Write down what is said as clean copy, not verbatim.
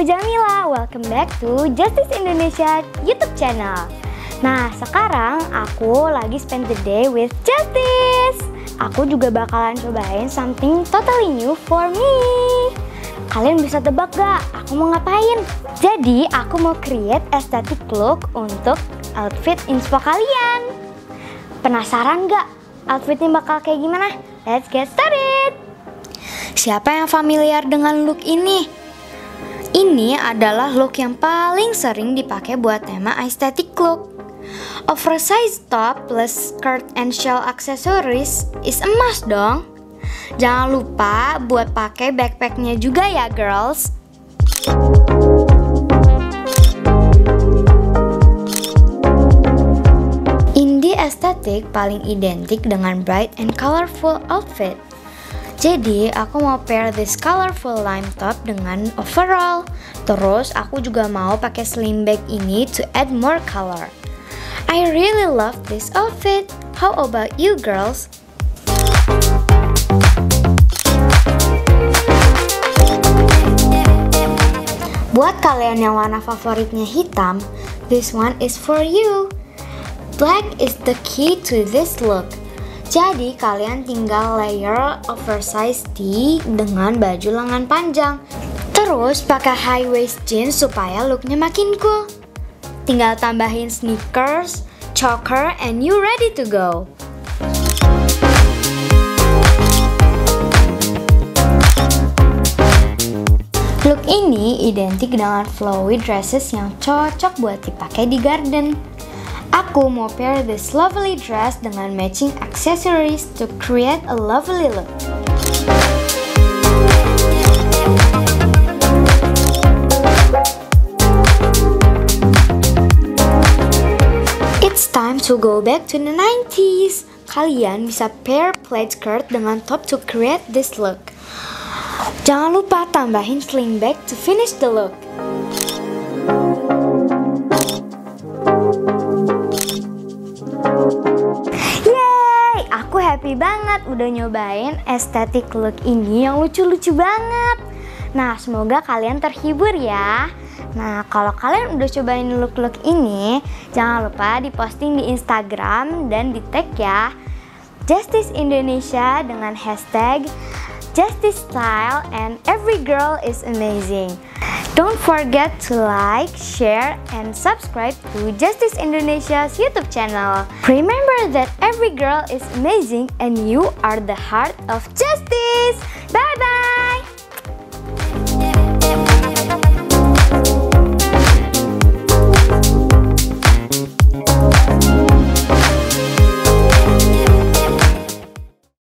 aku Jamila, welcome back to Justice Indonesia YouTube channel. Nah, sekarang aku lagi spend the day with Justice. Aku juga bakalan cobain something totally new for me. Kalian bisa tebak gak aku mau ngapain? Jadi aku mau create aesthetic look untuk outfit inspo kalian. Penasaran gak outfitnya bakal kayak gimana? Let's get started. Siapa yang familiar dengan look ini? Ini adalah look yang paling sering dipakai buat tema aesthetic look. Oversized top plus skirt and shell accessories is a must dong. Jangan lupa buat pakai backpacknya juga ya girls. Indie aesthetic paling identik dengan bright and colorful outfit. Jadi aku mau pair this colorful lime top dengan overall. Terus aku juga mau pakai slim bag ini to add more color. I really love this outfit. How about you girls? Buat kalian yang warna favoritnya hitam, this one is for you. Black is the key to this look. Jadi kalian tinggal layer oversized tee dengan baju lengan panjang. Terus pakai high waist jeans supaya looknya makin cool. Tinggal tambahin sneakers, choker, and you ready to go. Look ini identik dengan flowy dresses yang cocok buat dipakai di garden. Aku mau pair this lovely dress dengan matching accessories to create a lovely look. It's time to go back to the 90s. Kalian bisa pair plaid skirt dengan top to create this look. Jangan lupa tambahin sling bag to finish the look. Yeay, aku happy banget udah nyobain aesthetic look ini yang lucu-lucu banget. Nah, semoga kalian terhibur ya. Nah, kalau kalian udah cobain look-look ini, jangan lupa diposting di Instagram dan di tag ya Justice Indonesia dengan hashtag Justice Style and every girl is amazing. Don't forget to like, share, and subscribe to Justice Indonesia's YouTube channel. Remember that every girl is amazing and you are the heart of justice.